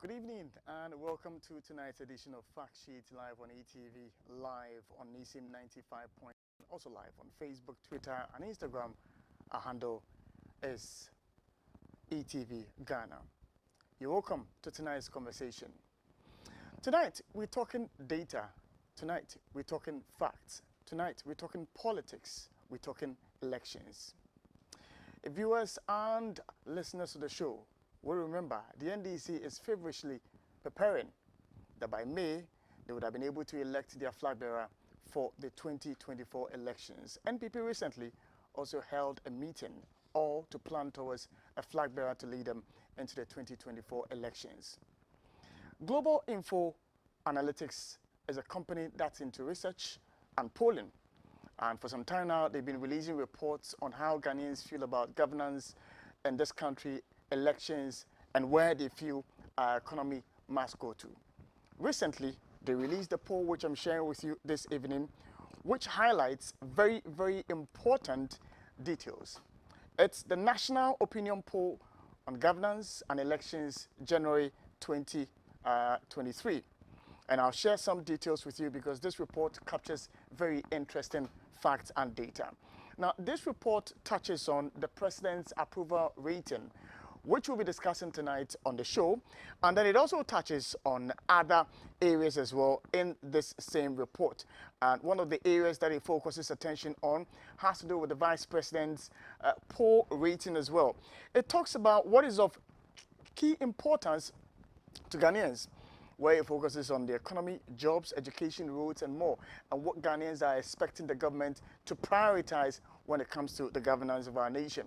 Good evening and welcome to tonight's edition of Fact Sheet live on ETV, live on NISIM 95 point, also live on Facebook, Twitter, and Instagram. Our handle is ETV Ghana. You're welcome to tonight's conversation. Tonight we're talking data. Tonight we're talking facts. Tonight we're talking politics. We're talking elections. Viewers and listeners to the show will remember the NDC is feverishly preparing that by May they would have been able to elect their flag bearer for the 2024 elections. NPP recently also held a meeting all to plan towards a flag bearer to lead them into the 2024 elections. Global Info Analytics is a company that's into research and polling. And for some time now, they've been releasing reports on how Ghanaians feel about governance in this country, elections, and where they feel our economy must go to. Recently, they released a poll which I'm sharing with you this evening, which highlights very, very important details. It's the National Opinion Poll on Governance and Elections, January 2023. And I'll share some details with you because this report captures very interesting facts and data. Now, this report touches on the president's approval rating, which we'll be discussing tonight on the show. And then it also touches on other areas as well in this same report. And one of the areas that it focuses attention on has to do with the vice president's poll rating as well. It talks about what is of key importance to Ghanaians, where it focuses on the economy, jobs, education, roads, and more, and what Ghanaians are expecting the government to prioritize when it comes to the governance of our nation.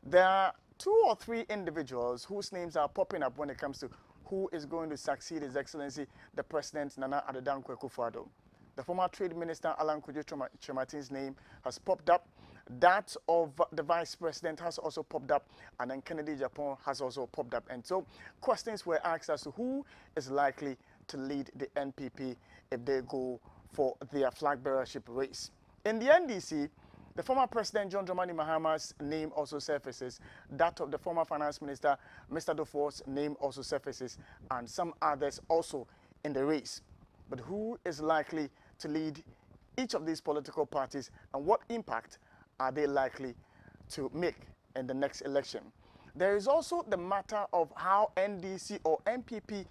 There are 2 or 3 individuals whose names are popping up when it comes to who is going to succeed His Excellency, the President Nana Addo Dankwa Akufo-Addo. The former Trade Minister Alan Kojo Kyerematen's name has popped up. That of the Vice President has also popped up, and then Kennedy Japan has also popped up. And so questions were asked as to who is likely to lead the NPP if they go for their flag bearership race. In the NDC, the former President John Dramani Mahama's name also surfaces. That of the former Finance Minister Mr. Dufour's name also surfaces, and some others also in the race. But who is likely to lead each of these political parties, and what impact are they likely to make in the next election? There is also the matter of how NDC or NPP,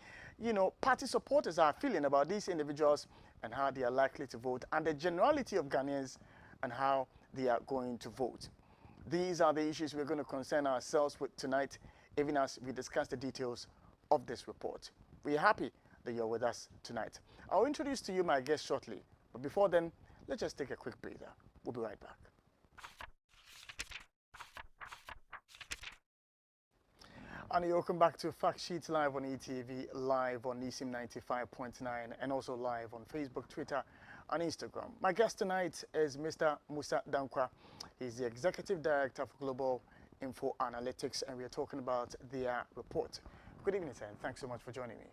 party supporters are feeling about these individuals and how they are likely to vote, and the generality of Ghanaians and how they are going to vote. These are the issues we're going to concern ourselves with tonight, even as we discuss the details of this report. We are happy that you're with us tonight. I'll introduce to you my guest shortly, but before then, let's just take a quick breather. We'll be right back. And welcome back to Fact Sheet live on ETV, live on NISIM 95.9, and also live on Facebook, Twitter, and Instagram. My guest tonight is Mr. Musa Dankwa. He's the Executive Director for Global Info Analytics, and we are talking about their report. Good evening, sir, and thanks so much for joining me.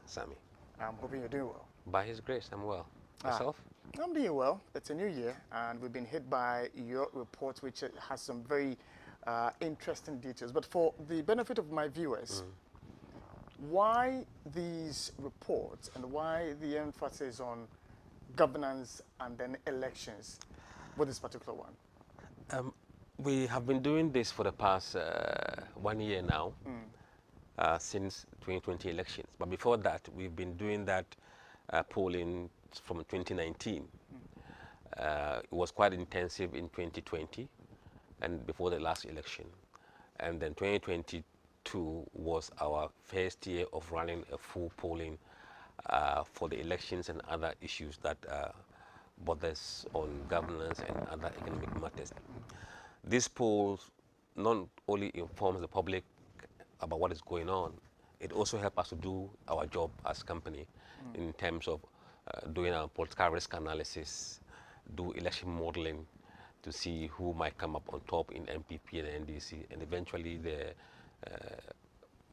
Sammy. I'm hoping you're doing well. By His grace, I'm well. Yourself? I'm doing well. It's a new year, and we've been hit by your report, which has some very interesting details. But for the benefit of my viewers, why these reports and why the emphasis on governance and then elections with this particular one? We have been doing this for the past 1 year now, since 2020 elections. But before that, we've been doing that polling from 2019. It was quite intensive in 2020 and before the last election. And then 2022 was our first year of running a full polling for the elections and other issues that bothers on governance and other economic matters. This poll not only informs the public about what is going on, it also helps us to do our job as a company in terms of doing our political risk analysis, do election modeling to see who might come up on top in NPP and NDC, and eventually the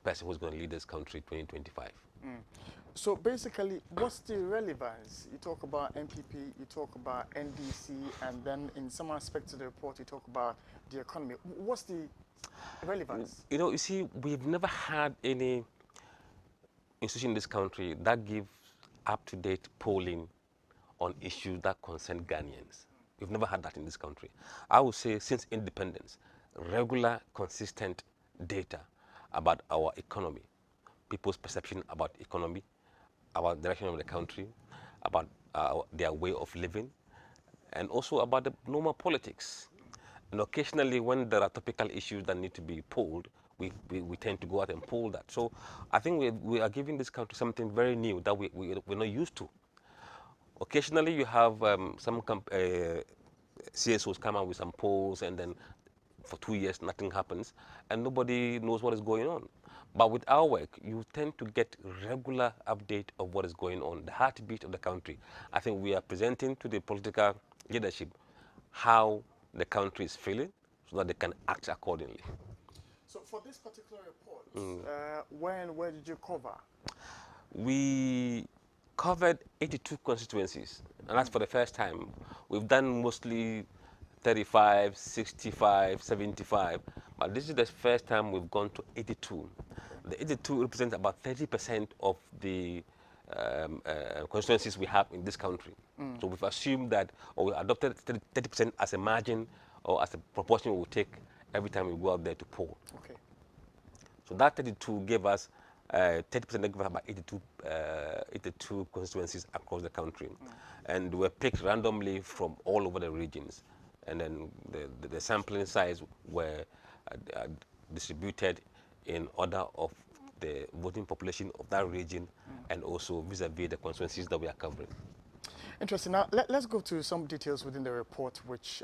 person who's going to lead this country 2025. So basically, what's the relevance? You talk about NPP, you talk about NDC, and then in some aspects of the report, you talk about the economy. What's the relevance? You know, you see, we've never had any institution in this country that gives up-to-date polling on issues that concern Ghanaians. We've never had that in this country. I would say since independence, regular, consistent data about our economy, people's perception about economy, about the direction of the country, about their way of living, and also about the normal politics. And occasionally, when there are topical issues that need to be polled, we tend to go out and poll that. So I think we are giving this country something very new that we're not used to. Occasionally, you have some CSOs come out with some polls, and then for 2 years nothing happens, and nobody knows what is going on. But with our work, you tend to get regular update of what is going on, the heartbeat of the country. I think we are presenting to the political leadership how the country is feeling, so that they can act accordingly. So for this particular report, where did you cover? We covered 82 constituencies, and that's for the first time. We've done mostly 35, 65, 75, but this is the first time we've gone to 82. The 82 represents about 30% of the constituencies we have in this country. So we've assumed that, or we adopted 30% as a margin or as a proportion we will take every time we go out there to poll. Okay. So that 32 gave us 30% gave us about 82 constituencies across the country, and were picked randomly from all over the regions, and then the sampling size were distributed in order of the voting population of that region, and also vis-a-vis the constituencies that we are covering. Interesting. Now, let's go to some details within the report which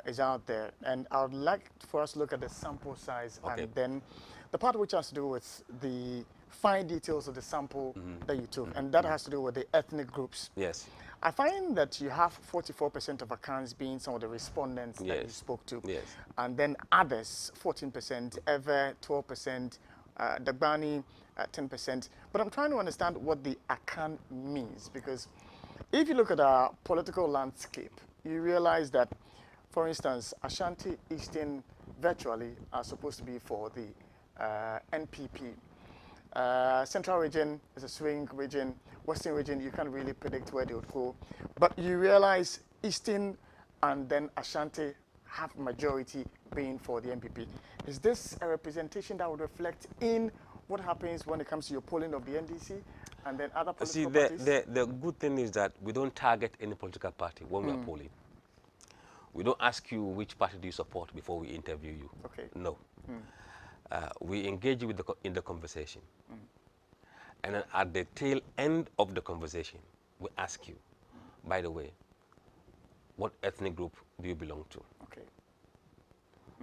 is out there. And I would like for us to look at the sample size, and then the part which has to do with the fine details of the sample that you took, and that has to do with the ethnic groups. Yes. I find that you have 44% of accounts being some of the respondents that you spoke to. Yes. And then others, 14%, Ever, 12%, Dagbani, 10%. But I'm trying to understand what the Akan means, because if you look at our political landscape, you realize that, for instance, Ashanti, Eastern, virtually are supposed to be for the NPP. Central region is a swing region. Western region, you can't really predict where they would go. But you realize Eastern and then Ashanti have majority being for the NPP. Is this a representation that would reflect in what happens when it comes to your polling of the NDC and then other political parties? The good thing is that we don't target any political party when we are polling. We don't ask you which party do you support before we interview you. Okay. No. We engage you in the conversation. And then at the tail end of the conversation, we ask you, by the way, what ethnic group do you belong to? Okay.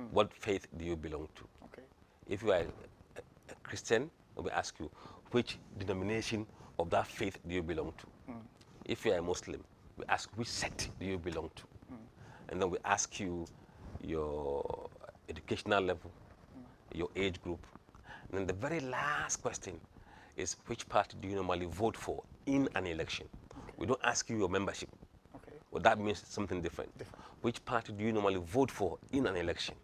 What faith do you belong to? Okay. If you are a Christian, we ask you, which denomination of that faith do you belong to? If you are a Muslim, we ask, which sect do you belong to? And then we ask you your educational level, your age group. And then the very last question is, which party do you normally vote for in an election? Okay. We don't ask you your membership. Okay. Well, that means something different. Which party do you normally vote for in an election?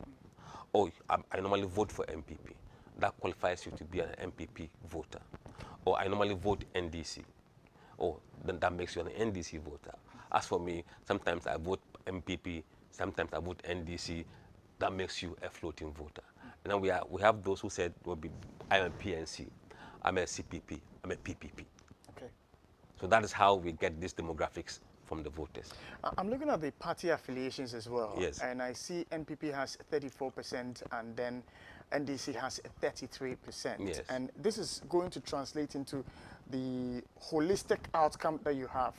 Oh, I normally vote for MPP. That qualifies you to be an MPP voter. Or I normally vote NDC. Oh, then that makes you an NDC voter. As for me, sometimes I vote MPP, sometimes I vote NDC. That makes you a floating voter. And then we have those who said, well, I'm a PNC, I'm a CPP, I'm a PPP. Okay. So that is how we get these demographics from the voters. I'm looking at the party affiliations as well. Yes. And I see NPP has 34% and then NDC has 33%. Yes. And this is going to translate into the holistic outcome that you have.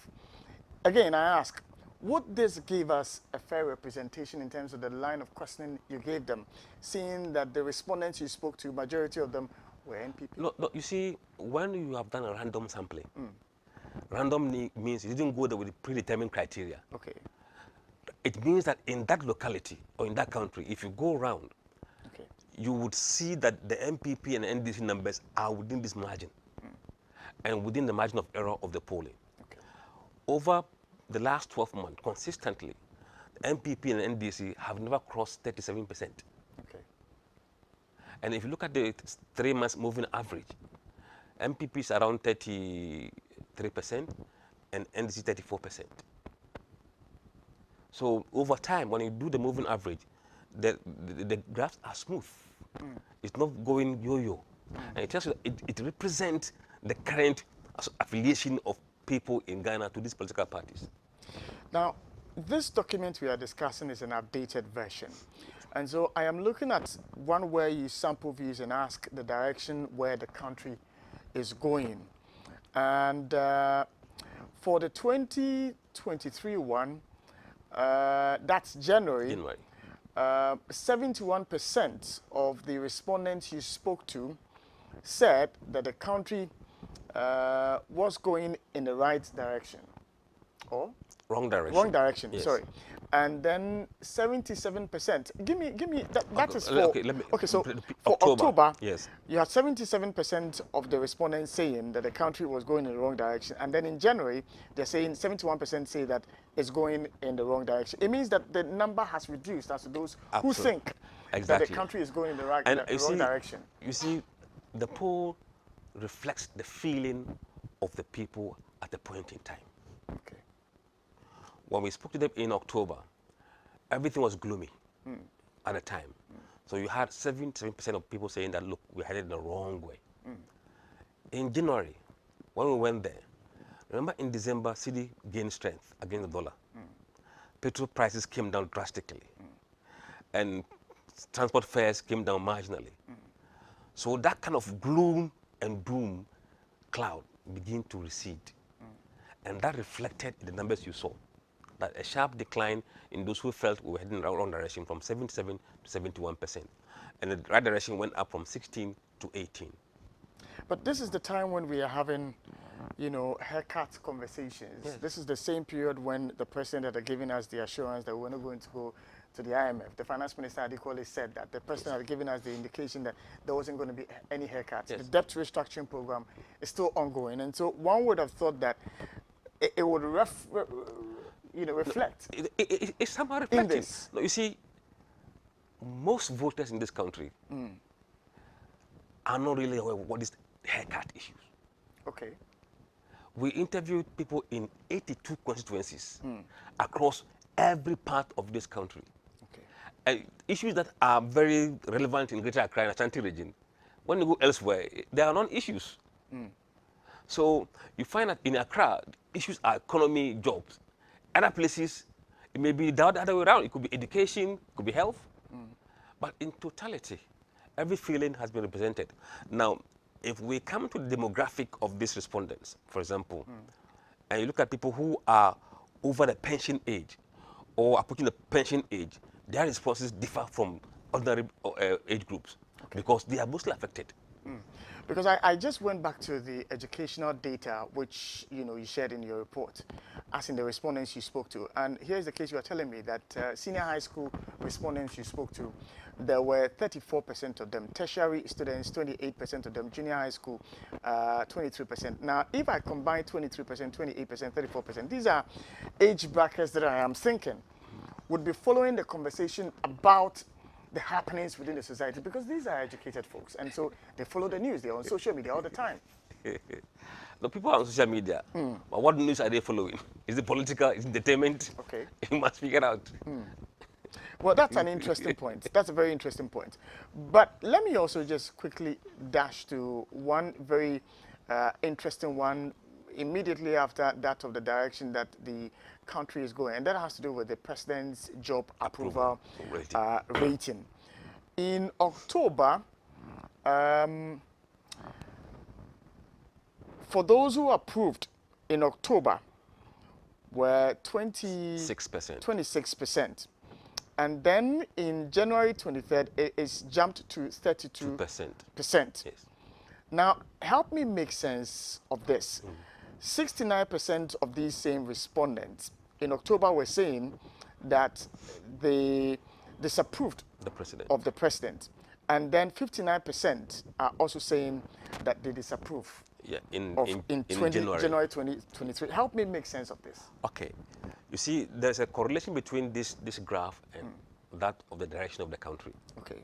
Again, I ask, would this give us a fair representation in terms of the line of questioning you gave them, seeing that the respondents you spoke to, majority of them were NPP? No, you see, when you have done a random sampling, random means you didn't go there with predetermined criteria. Okay. It means that in that locality or in that country, if you go around, Okay. you would see that the MPP and NDC numbers are within this margin and within the margin of error of the polling. Okay. Over the last 12 months, consistently, the MPP and NDC have never crossed 37%. Okay. And if you look at the 3 months moving average, MPP is around 33% and NDC 34%. So over time, when you do the moving average, the graphs are smooth. It's not going yo-yo. And it tells you that it represents the current affiliation of people in Ghana to these political parties. Now, this document we are discussing is an updated version. And so I am looking at one where you sample views and ask the direction where the country is going. And for the 2023 one, that's January. 71% of the respondents you spoke to said that the country was going in the right direction. Or? Wrong direction. Wrong direction, yes. sorry. And then 77%. Give me, that is for, okay, so for October, yes, you had 77% of the respondents saying that the country was going in the wrong direction. And then in January, they're saying 71% say that it's going in the wrong direction. It means that the number has reduced as to those who think that the country is going in the wrong direction. You see, the poll reflects the feeling of the people at the point in time. Okay. When we spoke to them in October, everything was gloomy at the time. So you had 77% of people saying that, look, we're headed the wrong way. In January, when we went there, remember in December, cedi gained strength against the dollar. Petrol prices came down drastically. And transport fares came down marginally. So that kind of gloom and doom cloud began to recede. And that reflected in the numbers you saw. That a sharp decline in those who felt we were heading in the wrong direction from 77 to 71%. And the right direction went up from 16 to 18. But this is the time when we are having, you know, haircut conversations. Yes. This is the same period when the president had given us the assurance that we're not going to go to the IMF. The finance minister had equally said that the president had given us the indication that there wasn't going to be any haircuts. Yes. The debt restructuring program is still ongoing. And so one would have thought that it would reflect. It's somehow reflecting. this. No, you see, most voters in this country are not really aware of what is haircut issues. Okay. We interviewed people in 82 constituencies across every part of this country. Okay. Issues that are very relevant in Greater Accra and Ashanti region, when you go elsewhere, they are non-issues. So you find that in Accra, issues are economy, jobs. Other places, it may be the other way around. It could be education, it could be health. But in totality, every feeling has been represented. Now, if we come to the demographic of these respondents, for example, and you look at people who are over the pension age or approaching the pension age, their responses differ from ordinary age groups because they are mostly affected. Because I just went back to the educational data which you shared in your report, as in the respondents you spoke to. And here's the case you are telling me that senior high school respondents you spoke to, there were 34% of them, tertiary students 28% of them, junior high school 23%. Now, if I combine 23%, 28%, 34%, these are age brackets that I am thinking would be following the conversation about the happenings within the society, because these are educated folks, and so they follow the news. They're on social media all the time. The people are on social media, but what news are they following? Is it political? Is it entertainment? Okay. You must figure out. Well, that's an interesting point. That's a very interesting point. But let me also just quickly dash to one very interesting one immediately after that of the direction that the country is going, and that has to do with the president's job approval rating. In October, for those who approved in October, were 26%. And then in January 23rd, it's jumped to 32%. Yes. Now, help me make sense of this. 69% of these same respondents in October were saying that they disapproved of the president. And then 59% are also saying that they disapprove. Yeah, in January 2023. Help me make sense of this. Okay. You see, there's a correlation between this graph and that of the direction of the country. Okay.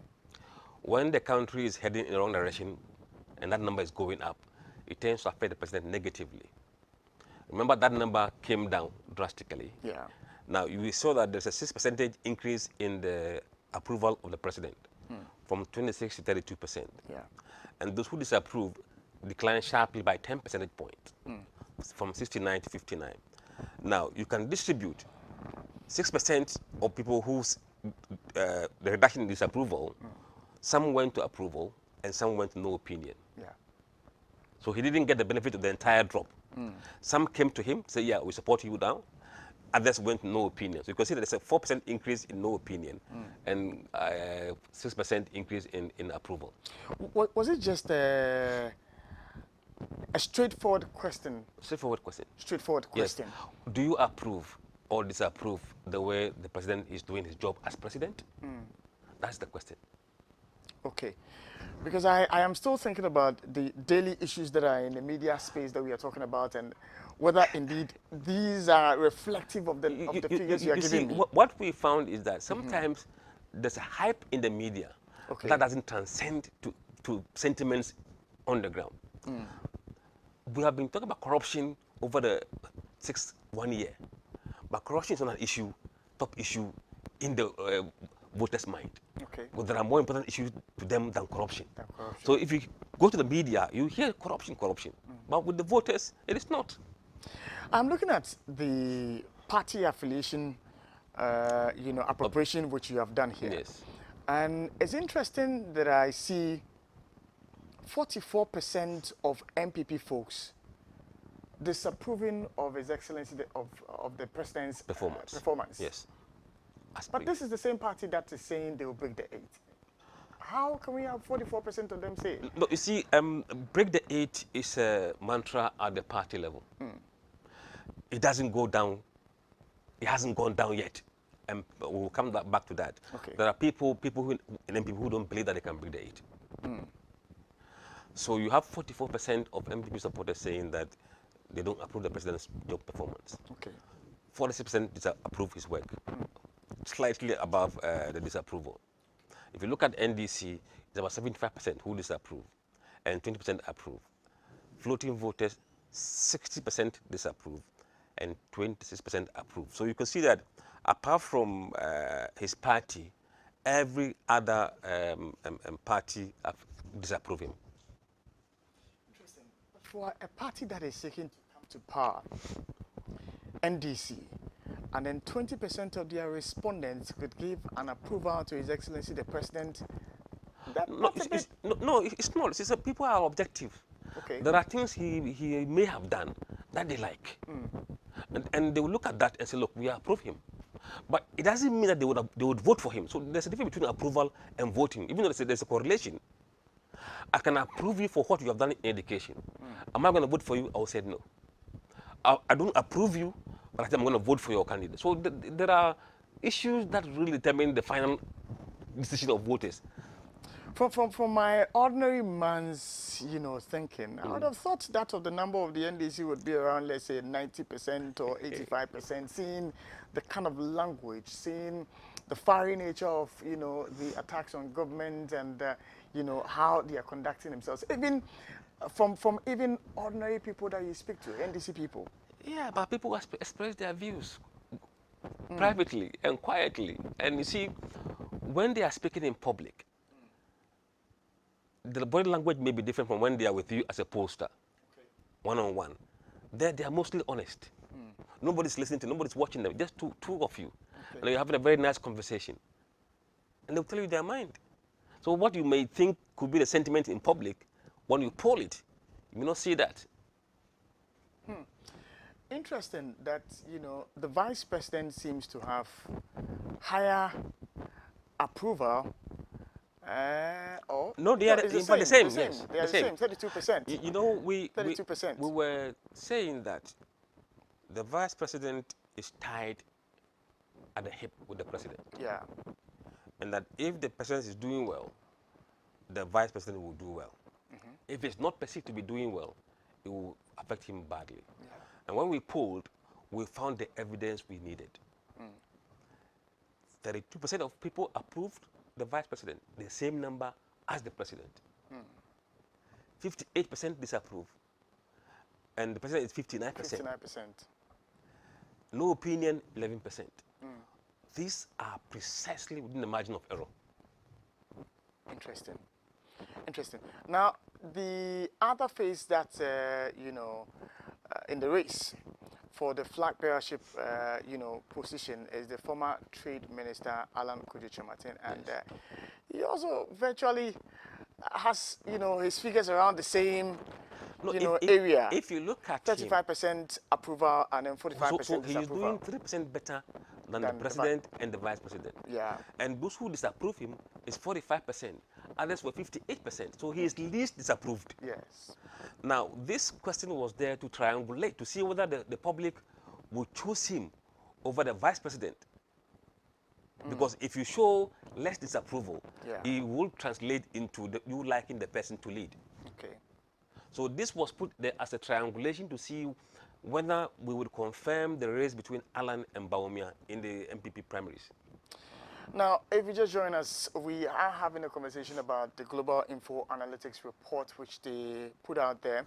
When the country is heading in the wrong direction and that number is going up, it tends to affect the president negatively. Remember that number came down drastically. Yeah. Now, we saw that there's a 6% increase in the approval of the president from 26 to 32%. Yeah. And those who disapprove declined sharply by 10 percentage points from 69 to 59. Now, you can distribute 6% of people whose the reduction in disapproval, some went to approval and some went to no opinion. Yeah. So he didn't get the benefit of the entire drop. Some came to him, say, yeah, we support you now. Others went to no opinion. So you can see that there's a 4% increase in no opinion and 6% increase in approval. Was it just a straightforward question? Straightforward question. Straightforward question. Yes. Do you approve or disapprove the way the president is doing his job as president? That's the question. Okay. Because I am still thinking about the daily issues that are in the media space that we are talking about, and whether indeed these are reflective of the figures you are giving me. What we found is that sometimes there's a hype in the media that doesn't transcend to sentiments on the ground. We have been talking about corruption over the 1 year, but corruption is not an issue, top issue in the voters' mind. Okay. But there are more important issues to them than corruption. So if you go to the media, you hear corruption. But with the voters, it is not. I'm looking at the party affiliation, appropriation, which you have done here. Yes. And it's interesting that I see 44% of MPP folks disapproving of His Excellency of the President's performance. Yes. But this is the same party that is saying they will break the 8. How can we have 44% of them say? No, you see, break the 8 is a mantra at the party level. It doesn't go down. It hasn't gone down yet. And we'll come back to that. Okay. There are people who don't believe that they can break the 8. So you have 44% of MPP supporters saying that they don't approve the president's job performance. Okay. 46% disapprove his work, slightly above the disapproval. If you look at NDC, it's about 75% who disapprove and 20% approve. Floating voters, 60% disapprove and 26% approve. So you can see that apart from his party, every other party disapprove him. Interesting. For a party that is seeking to come to power, NDC, and then 20% of their respondents could give an approval to His Excellency the President. No, it's not. It's people are objective. Okay. There are things he may have done that they like. And they will look at that and say, look, we approve him. But it doesn't mean that they would vote for him. So there's a difference between approval and voting. Even though there's a correlation. I can approve you for what you have done in education. Am I going to vote for you? I will say no. I don't approve you, but I'm going to vote for your candidate. So there are issues that really determine the final decision of voters. From my ordinary man's, thinking, I would have thought that of the number of the NDC would be around, let's say, 90% or 85%, seeing the kind of language, seeing the fiery nature of, the attacks on government and, how they are conducting themselves. Even from even ordinary people that you speak to, NDC people. Yeah, but people express their views privately and quietly. And you see, when they are speaking in public, the body language may be different from when they are with you as a poster, one-on-one. They are mostly honest. Nobody's listening to, nobody's watching them, just two of you. And you're having a very nice conversation. And they'll tell you their mind. So what you may think could be the sentiment in public, when you poll it, you may not see that. Interesting that, the Vice President seems to have higher approval. No, they are the same. Yes, they are the same. 32%. You know, 32%. We were saying that the Vice President is tied at the hip with the President. Yeah. And that if the President is doing well, the Vice President will do well. If it's not perceived to be doing well, it will affect him badly. Yeah. And when we polled, we found the evidence we needed. 32% of people approved the Vice President, the same number as the President. 58% disapproved, and the president is 59%. 59%. No opinion, 11%. These are precisely within the margin of error. Interesting. Interesting. Now, the other phase that, in the race for the flag bearership, position is the former Trade Minister, Alan Kojo-Kyerematen. And he also virtually has, his figures around the same, area. If you look at 35% approval and then 45% so he is disapproval. doing 3% better than the president and the vice president. Yeah. And those who disapprove him is 45%. Others were 58%. So he is least disapproved. Yes. Now, this question was there to triangulate, to see whether the public would choose him over the vice president. Because if you show less disapproval, it will translate into you liking the person to lead. Okay. So this was put there as a triangulation to see whether we would confirm the race between Alan and Bawumia in the MPP primaries. Now, if you just join us, we are having a conversation about the Global Info Analytics report, which they put out there.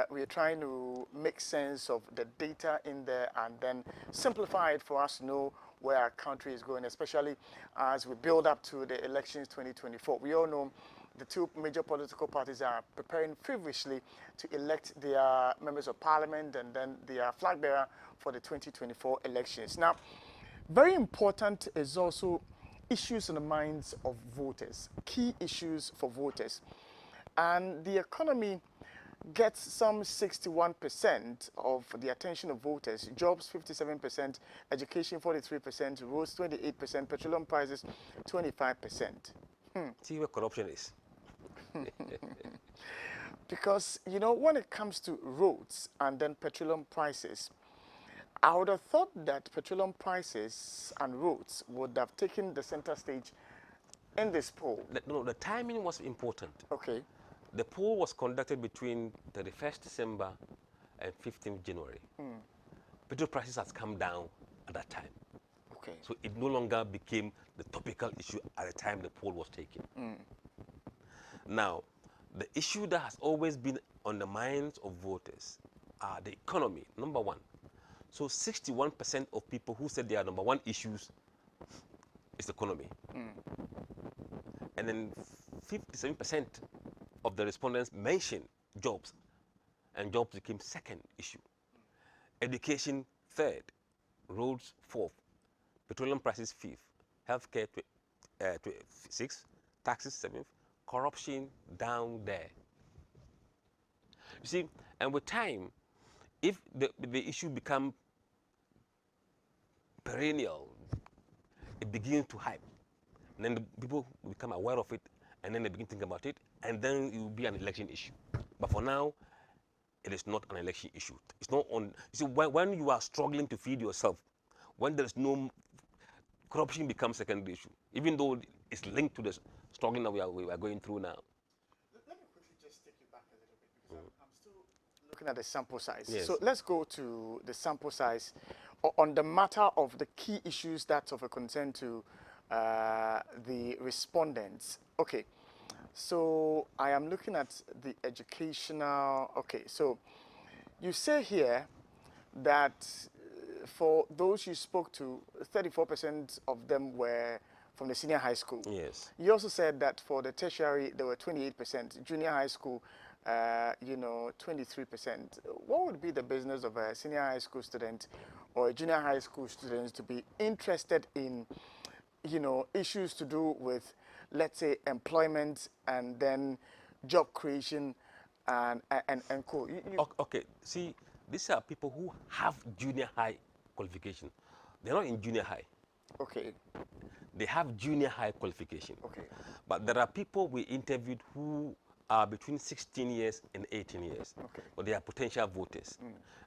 We are trying to make sense of the data in there and then simplify it for us to know where our country is going, especially as we build up to the elections 2024. We all know the two major political parties are preparing feverishly to elect their members of parliament and then their flag bearer for the 2024 elections. Now, very important is also issues in the minds of voters, key issues for voters. And the economy gets some 61% of the attention of voters, jobs 57%, education 43%, roads 28%, petroleum prices 25%. See where corruption is. Because, when it comes to roads and then petroleum prices, I would have thought that petroleum prices and roads would have taken the center stage in this poll. No, the timing was important. Okay. The poll was conducted between 31st December and 15th January. Petrol prices has come down at that time. Okay. So it no longer became the topical issue at the time the poll was taken. Now, the issue that has always been on the minds of voters are the economy, number one. So 61% of people who said their number one issues is economy. And then 57% of the respondents mentioned jobs, and jobs became second issue. Education third, roads fourth, petroleum prices fifth, healthcare sixth, taxes seventh, corruption down there. You see, and with time, if the issue becomes perennial, it begins to hype. And then the people become aware of it, and then they begin to think about it, and then it will be an election issue. But for now, it is not an election issue. It's not on. You see, when you are struggling to feed yourself, when there is no corruption becomes secondary issue, even though it's linked to the struggling that we are going through now. Let me quickly just take you back a little bit because I'm still looking at the sample size. Yes. So let's go to the sample size on the matter of the key issues that's of a concern to the respondents. Okay, so I am looking at the educational. Okay, so you say here that for those you spoke to, 34% of them were from the senior high school. Yes. You also said that for the tertiary, there were 28%, junior high school, 23%. What would be the business of a senior high school student or a junior high school student to be interested in, issues to do with, let's say, employment and then job creation and co? Okay, see, these are people who have junior high qualification. They're not in junior high. Okay. They have junior high qualification. Okay. But there are people we interviewed who are between 16 years and 18 years. Okay. But they are potential voters.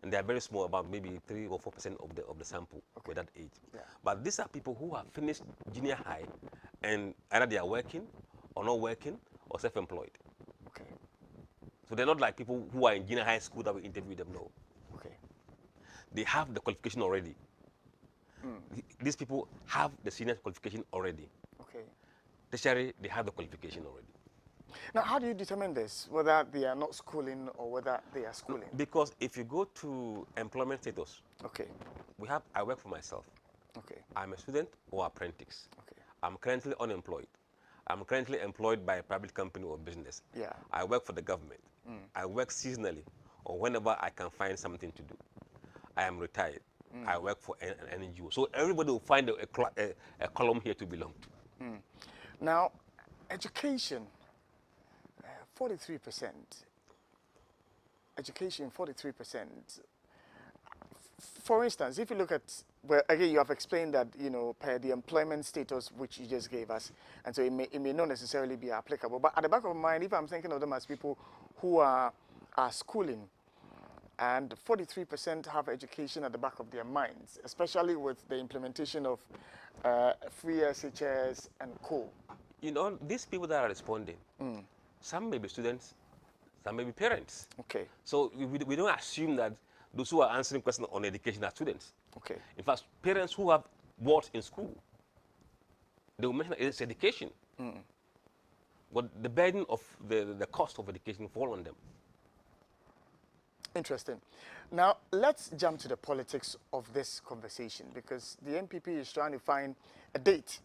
And they are very small, about maybe 3 or 4% of the sample with that age. Yeah. But these are people who have finished junior high and either they are working or not working or self-employed. Okay. So they're not like people who are in junior high school that we interview them, no. Okay. They have the qualification already. These people have the senior qualification already. Okay. Tertiary, they have the qualification already. Now, how do you determine this, whether they are not schooling or whether they are schooling? Because if you go to employment status, Okay, I work for myself. okay, I'm a student or apprentice. okay. I'm currently unemployed. I'm currently employed by a private company or business. Yeah. I work for the government. I work seasonally or whenever I can find something to do. I am retired. I work for an NGO. So everybody will find a column here to belong to. Now, education, 43%. Education, 43%. For instance, if you look at, well, again, you have explained that, you know, per the employment status which you just gave us, and so it may not necessarily be applicable. But at the back of my mind, if I'm thinking of them as people who are schooling, and 43% have education at the back of their minds, especially with the implementation of free SHS and co. You know, these people that are responding, some may be students, some may be parents. Okay, So we don't assume that those who are answering questions on education are students. okay. In fact, parents who have what in school, they will mention it's education. But the burden of the cost of education fall on them. Interesting. Now, let's jump to the politics of this conversation, because the MPP is trying to find a date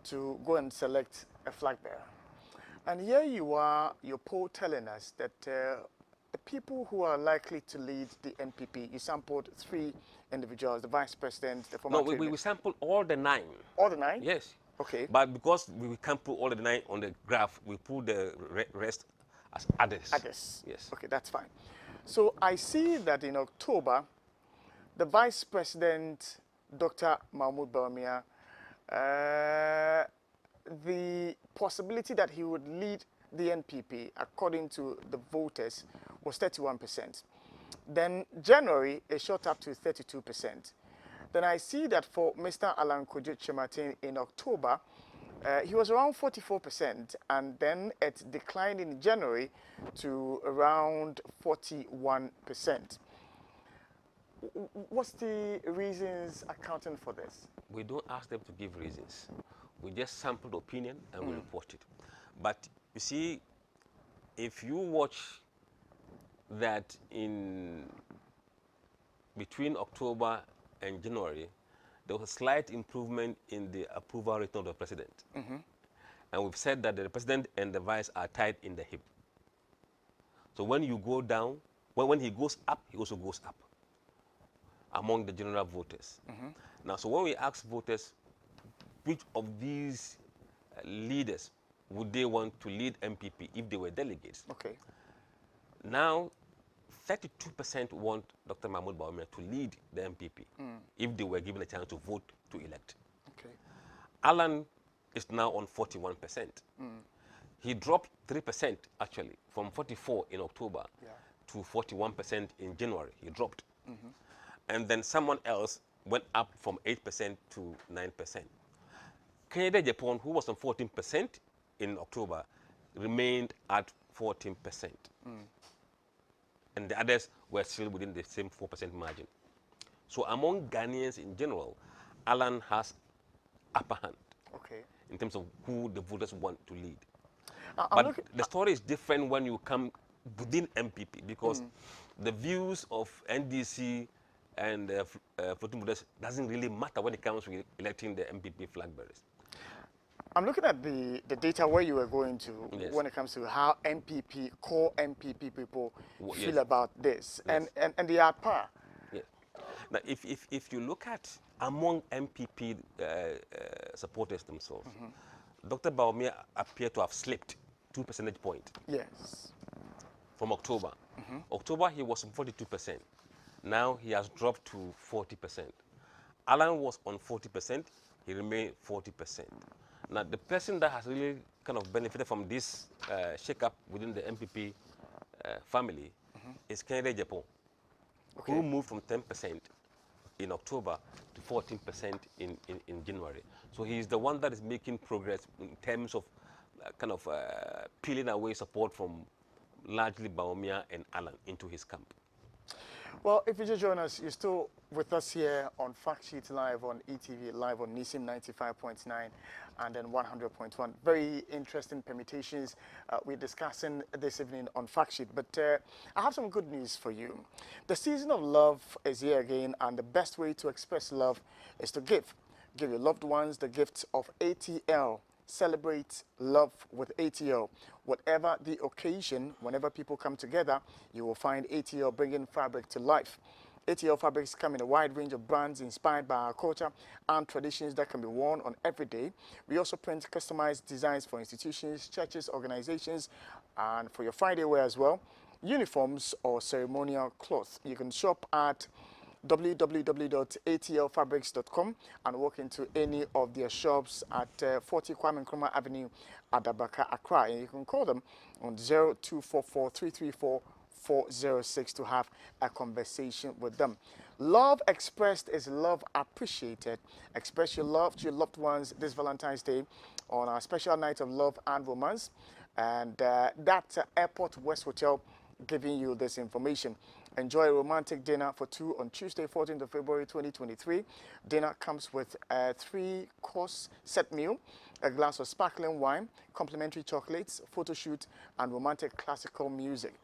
to go and select a flag bearer. And here you are, your poll telling us that the people who are likely to lead the MPP, you sampled 3 individuals, the vice president, the former No, we sampled all the 9. all the 9? Yes. Okay. But because we can't put all the 9 on the graph, we put the rest as others. Others. Yes. Okay, that's fine. So I see that in October, the Vice President, Dr. Mahmoud Bawumia, the possibility that he would lead the NPP, according to the voters, was 31%. Then January, it shot up to 32%. Then I see that for Mr. Alan Kojo Kyerematen in October, he was around 44%, and then it declined in January to around 41%. What's the reasons accounting for this? We don't ask them to give reasons. We just sample the opinion and we report it. But you see, if you watch that in between October and January, there was a slight improvement in the approval rating of the president. And we've said that the president and the vice are tied in the hip. So when you go down, when he goes up, he also goes up among the general voters. Now, so when we ask voters which of these leaders would they want to lead MPP if they were delegates, Okay. now 32% want Dr. Mahmoud Bawumia to lead the MPP if they were given a chance to vote to elect. Okay. Alan is now on 41%. He dropped 3% actually, from 44 in October to 41% in January. He dropped. And then someone else went up from 8% to 9%. Kennedy Agyapong, who was on 14% in October, remained at 14%. And the others were still within the same 4% margin. So among Ghanaians in general, Alan has upper hand Okay. in terms of who the voters want to lead. I'm But the story is different when you come within MPP, because the views of NDC and voting voters doesn't really matter when it comes to electing the MPP flag bearers. I'm looking at the data where you were going to when it comes to how MPP, core MPP people feel about this. And they are at par. Yes. Now, if you look at among MPP supporters themselves, Dr. Bawumia appeared to have slipped 2 percentage points Yes. from October. October, he was on 42%. Now he has dropped to 40%. Alan was on 40%. He remained 40%. Now, the person that has really kind of benefited from this shake-up within the MPP family is Kennedy Agyapong, who moved from 10% in October to 14% in January. So he is the one that is making progress in terms of peeling away support from largely Bawumia and Alan into his camp. Well, if you just join us, you're still with us here on Fact Sheet Live on ETV, live on Nisim 95.9 and then 100.1. Very interesting permutations we're discussing this evening on Fact Sheet. But I have some good news for you. The season of love is here again, and the best way to express love is to give. Give your loved ones the gift of ATL. Celebrate love with ATL. Whatever the occasion, whenever people come together, you will find ATL bringing fabric to life. ATL fabrics come in a wide range of brands inspired by our culture and traditions that can be worn on every day. We also print customized designs for institutions, churches, organizations, and for your Friday wear as well. Uniforms or ceremonial cloth. You can shop at www.atlfabrics.com and walk into any of their shops at 40 Kwame Nkrumah Avenue, Adabaka, Accra. And you can call them on 0244 334 406 to have a conversation with them. Love expressed is love appreciated. Express your love to your loved ones this Valentine's Day on our special night of love and romance. And that's Airport West Hotel giving you this information. Enjoy a romantic dinner for two on Tuesday, 14th of February 2023. Dinner comes with a 3-course set meal, a glass of sparkling wine, complimentary chocolates, photo shoot, and romantic classical music.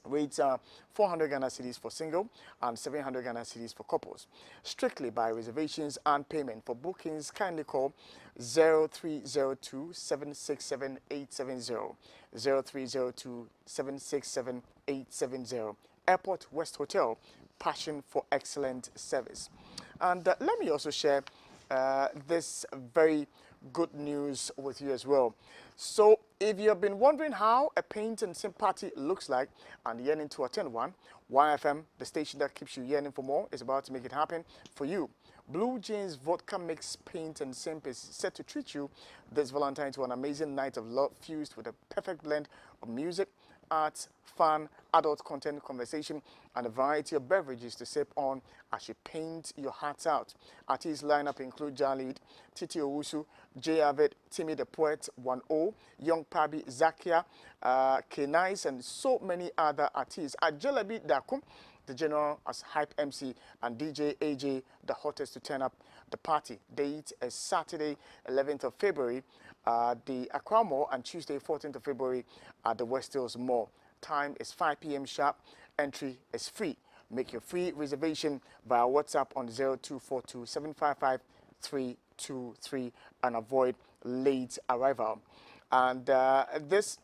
Rates are 400 Ghana cedis for single and 700 Ghana cedis for couples. Strictly by reservations and payment. For bookings, kindly call 0302 767 870. 0302 767 870. Airport West Hotel, passion for excellent service. And let me also share this very good news with you as well. So if you have been wondering how a paint and sim party looks like and yearning to attend one, YFM, the station that keeps you yearning for more, is about to make it happen for you. Blue Jeans Vodka Mix Paint and Simp is set to treat you this Valentine to an amazing night of love fused with a perfect blend of music, arts, fun, adult content, conversation, and a variety of beverages to sip on as you paint your hearts out. Artists lineup include Jalid, Titi Owusu, Jay Avid, Timmy the Poet 1-0, Young Pabi, Zakia, K-Nice, and so many other artists. Ajalabi Dakum, the general as hype MC, and DJ AJ, the hottest to turn up the party. Date is Saturday, 11th of February, the Accra Mall, and Tuesday, 14th of February at the West Hills Mall. Time is 5 p.m. sharp. Entry is free. Make your free reservation via WhatsApp on 0242 755 323 and avoid late arrival. And this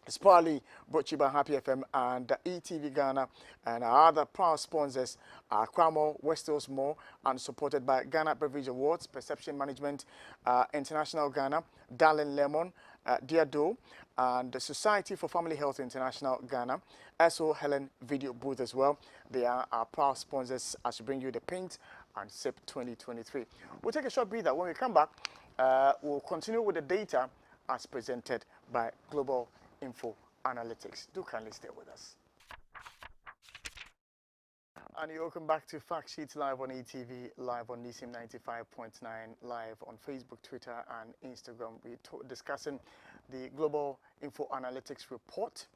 is partly brought to you by Happy FM and ETV Ghana, and our other proud sponsors are Accra Mall, West Hills Mall, and supported by Ghana Beverage Awards, Perception Management International Ghana, Darling Lemon, Diado, and the Society for Family Health International Ghana, SO Helen Video Booth as well. They are our proud sponsors as we bring you the Paint and Sip 2023. We'll take a short breather. When we come back, we'll continue with the data as presented by Global Info Analytics. Do kindly stay with us. And you're welcome back to Fact Sheets live on ETV, live on Nisim 95.9, live on Facebook, Twitter, and Instagram. We're discussing the Global Info Analytics report,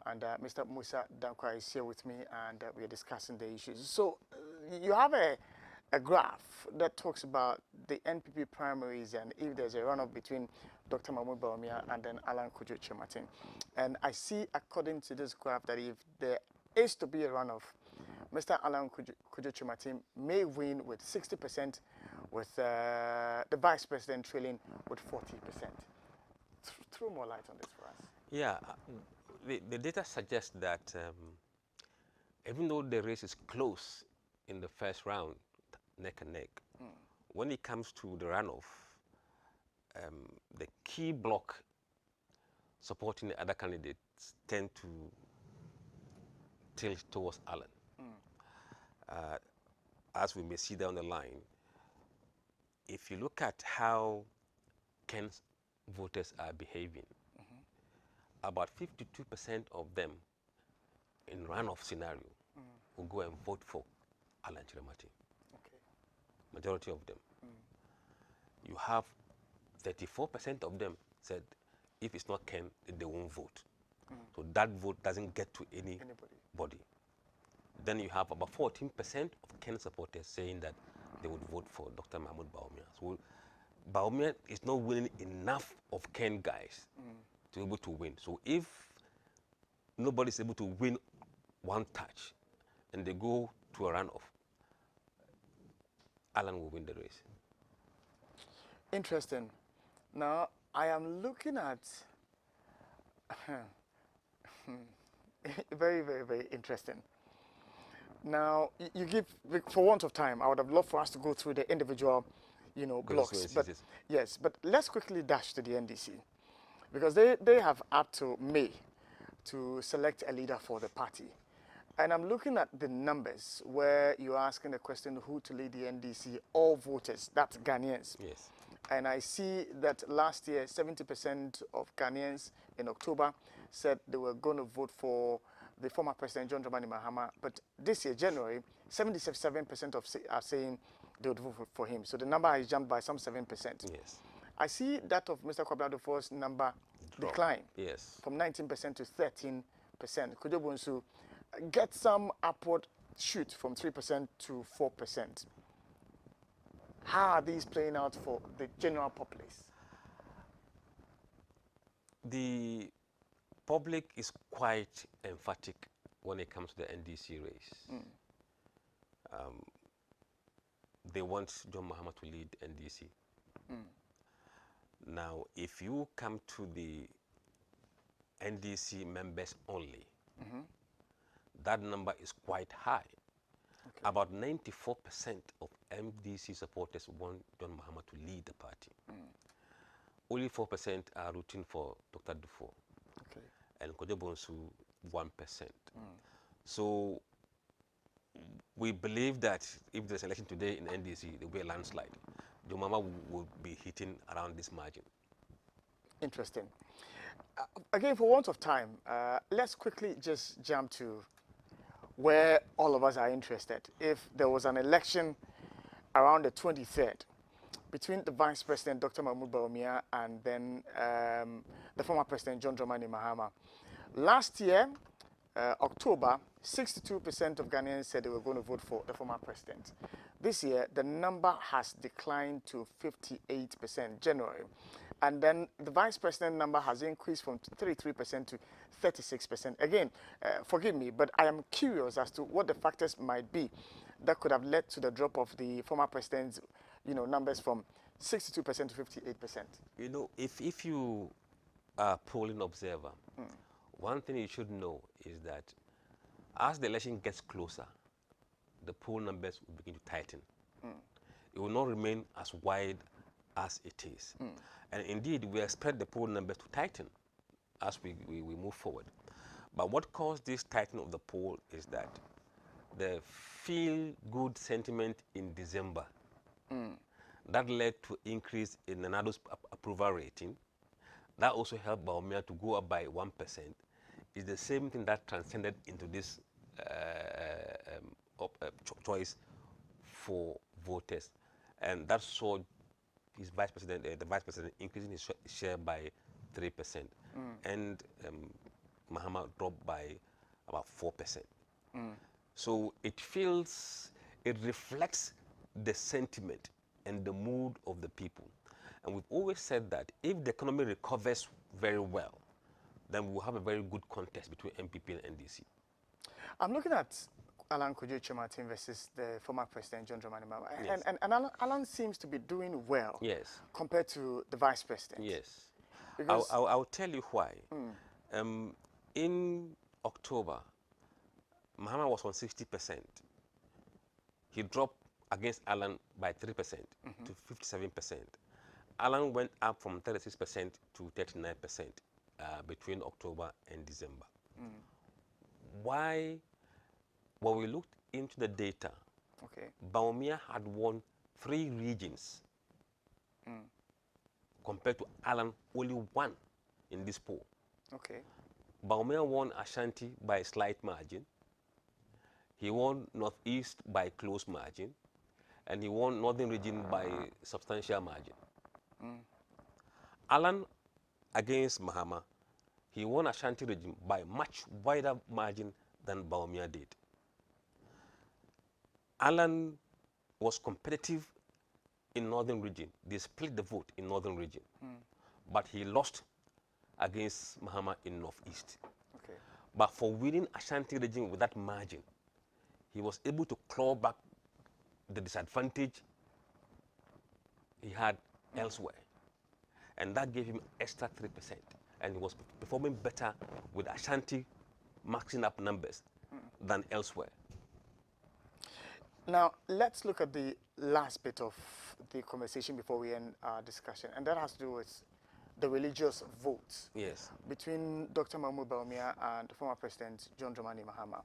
and Mr. Musa Dankwa is here with me, and we are discussing the issues. So you have a graph that talks about the NPP primaries and if there's a runoff between Dr. Mahmoud Bawumia and then Alan Kojo Chematin. And I see, according to this graph, that if there is to be a runoff, Mr. Alan Kojo Chematin may win with 60%, with the vice president trailing with 40%. Throw more light on this for us. Yeah, the data suggests that even though the race is close in the first round, neck and neck, when it comes to the runoff, the key bloc supporting the other candidates tend to tilt towards Alan. As we may see down the line, if you look at how Ken's voters are behaving, about 52% of them in runoff scenario will go and vote for Alan Chiremati. Okay. Majority of them. You have 34% of them said if it's not Ken, they won't vote. So that vote doesn't get to anybody. then you have about 14% of Ken supporters saying that they would vote for Dr. Mahmoud Bawumia. So Bawumia is not winning enough of Ken guys to be able to win. So if nobody is able to win one touch and they go to a runoff, Alan will win the race. Interesting. Now, I am looking at very, very, very interesting. Now, you give, for want of time, I would have loved for us to go through the individual, blocks. But yes, but let's quickly dash to the NDC, because they have up to May to select a leader for the party. And I'm looking at the numbers where you're asking the question who to lead the NDC, all voters, that's Ghanaians. Yes. And I see that last year, 70% of Ghanaians in October said they were going to vote for the former President John Dramani Mahama. But this year, January, 77% are saying they would vote for him. So the number has jumped by some 7%. Yes. I see that of Mr. Kwabena Dufour's number decline. Yes. From 19% to 13%. Kwadwo Bonsu get some upward shoot from 3% to 4%. How are these playing out for the general populace? The public is quite emphatic when it comes to the NDC race. They want John Mahama to lead NDC. Now, if you come to the NDC members only, that number is quite high. Okay. About 94% of MDC supporters want John Mahama to lead the party. Only 4% are rooting for Dr. Dufour. Okay. And Kwadwo Bonsu, 1%. So we believe that if there's election today in NDC, there will be a landslide. John Mahama will be hitting around this margin. Interesting. Again, for want of time, let's quickly just jump to where all of us are interested. If there was an election around the 23rd between the Vice President, Dr. Mahmoud Bawumia, and then the former President, John Dramani Mahama. Last year, October, 62% of Ghanaians said they were going to vote for the former president. This year, the number has declined to 58%, January. And then the vice president number has increased from 33% to 36%. Again, forgive me, but I am curious as to what the factors might be that could have led to the drop of the former president's, numbers from 62% to 58%. If you are a polling observer, one thing you should know is that as the election gets closer, the poll numbers will begin to tighten. It will not remain as wide as it is. And indeed, we expect the poll numbers to tighten as we move forward. But what caused this tightening of the poll is that the feel-good sentiment in December that led to increase in NANADO's approval rating. That also helped Bawumia to go up by 1%. Is the same thing that transcended into this choice for voters, and that saw his vice president, the vice president, increasing his share by 3%, and Mahama dropped by about 4%. So it reflects the sentiment and the mood of the people. And we've always said that if the economy recovers very well, then we'll have a very good contest between MPP and NDC. I'm looking at Alan Kojo Chemartin versus the former president, John Dramani Mahama. Yes. And Alan seems to be doing well, yes, compared to the vice president. Yes. Because I'll tell you why. In October, Mahama was on 60%. He dropped against Alan by 3% to 57%. Alan went up from 36% to 39% between October and December. Why? When we looked into the data, Bawumia had won 3 regions compared to Alan, only 1 in this poll. Bawumia won Ashanti by a slight margin. He won Northeast by close margin. And he won Northern region by substantial margin. Alan, against Mahama, he won Ashanti region by much wider margin than Bawumia did. Alan was competitive in northern region. They split the vote in northern region, but he lost against Mahama in northeast. Okay. But for winning Ashanti region with that margin, he was able to claw back the disadvantage he had elsewhere. And that gave him extra 3%. And he was performing better with Ashanti maxing up numbers than elsewhere. Now, let's look at the last bit of the conversation before we end our discussion, and that has to do with the religious votes Yes. between Dr. Mahmoud Bawumia and former President John Dramani Mahama.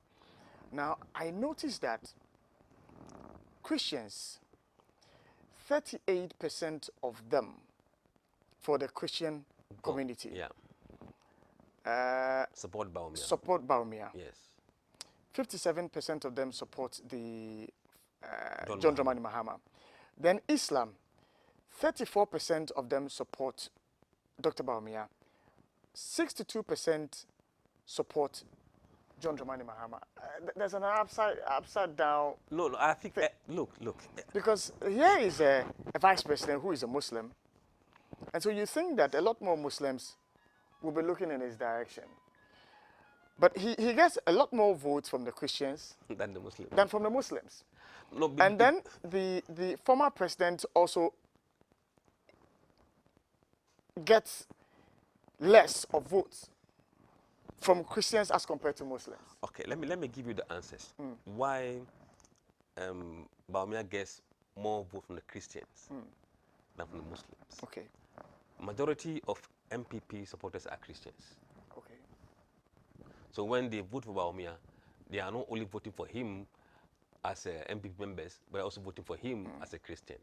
Now, I noticed that Christians, 38% of them for the Christian community Support Bawumia. support Bawumia. Yes. 57% of them support the John Dramani Mahama. Then Islam, 34% of them support Dr. Bawumia. 62% support John Dramani Mahama. There's an upside down. No, I think, look. Because here is a vice president who is a Muslim. And so you think that a lot more Muslims will be looking in his direction. But he gets a lot more votes from the Christians than the Muslims. than from the Muslims. No, And then the former president also gets less of votes from Christians as compared to Muslims. Okay, let me give you the answers. Why Bawumia gets more votes from the Christians than from the Muslims. Okay. Majority of MPP supporters are Christians. Okay. So when they vote for Bawumia, they are not only voting for him as MPP members, but also voting for him as a Christian.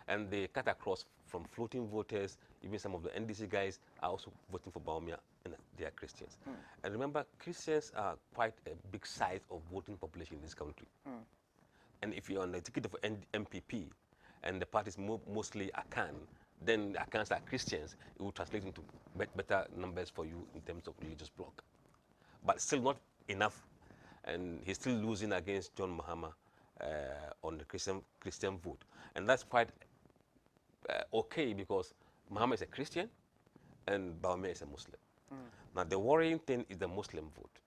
And they cut across from floating voters, even some of the NDC guys are also voting for Bawumia, and they are Christians. And remember, Christians are quite a big size of voting population in this country. And if you're on the ticket of MPP, and the party is mostly Akan, then the Akans are Christians, it will translate into better numbers for you in terms of religious bloc. But still not enough, and he's still losing against John Mahama on the Christian vote. And that's quite okay, because Mahama is a Christian and Bawumia is a Muslim. Now the worrying thing is the Muslim vote.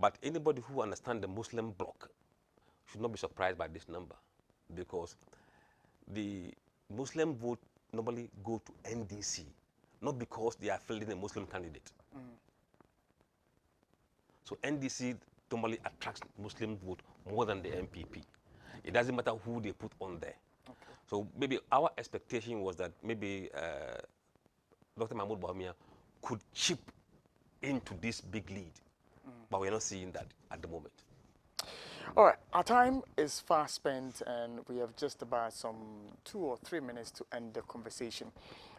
But anybody who understands the Muslim bloc should not be surprised by this number, because the Muslim vote normally go to NDC, not because they are fielding a Muslim candidate. So NDC normally attracts Muslim vote more than the MPP. It doesn't matter who they put on there. Okay. So maybe our expectation was that maybe Dr. Mahmoud Bawumia could chip into this big lead, but we're not seeing that at the moment. All right, our time is fast spent, and we have just about some 2 or 3 minutes to end the conversation.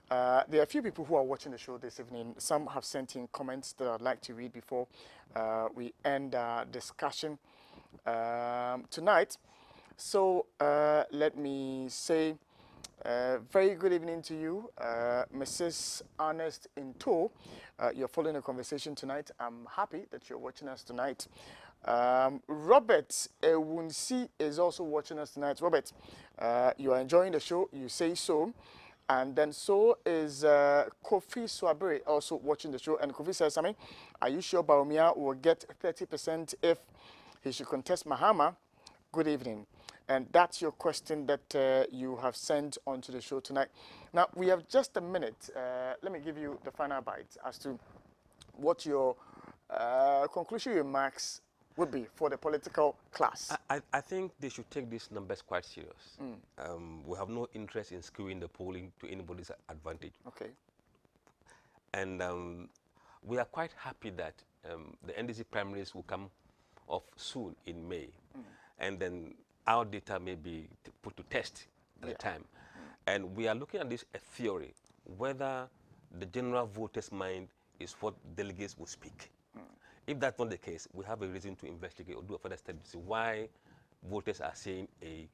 There are a few people who are watching the show this evening. Some have sent in comments that I'd like to read before we end our discussion tonight. So let me say very good evening to you, Mrs. Ernest Into. You're following the conversation tonight. I'm happy that you're watching us tonight. Robert Ewunsi is also watching us tonight. Robert, you are enjoying the show, you say so. And then so is Kofi Swabere also watching the show. And Kofi says, are you sure Bawumia will get 30% if he should contest Mahama? Good evening. And that's your question that you have sent onto the show tonight. Now, we have just a minute. Let me give you the final bite as to what your conclusion remarks would be for the political class. I think they should take these numbers quite serious. We have no interest in skewing the polling to anybody's advantage. Okay. And we are quite happy that the NDC primaries will come off soon in May. And then our data may be put to test at the time. And we are looking at this a theory, whether the general voters' mind is what delegates will speak. If that's not the case, we have a reason to investigate or do a further study to see why voters are saying A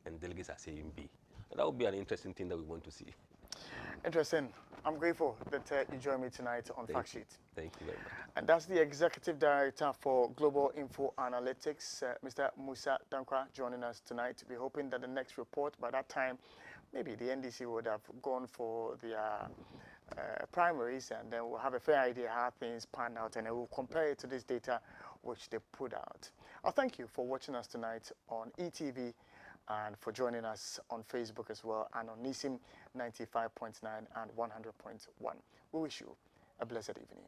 and delegates are saying B. And that would be an interesting thing that we want to see. Interesting. I'm grateful that you joined me tonight on Fact Sheet. Thank you very much. And that's the Executive Director for Global Info Analytics, Mr. Musa Dankwa, joining us tonight. We're hoping that the next report, by that time, maybe the NDC would have gone for their primaries, and then we'll have a fair idea how things pan out, and then we'll compare it to this data which they put out. I thank you for watching us tonight on ETV and for joining us on Facebook as well, and on NISIM 95.9 and 100.1. We wish you a blessed evening.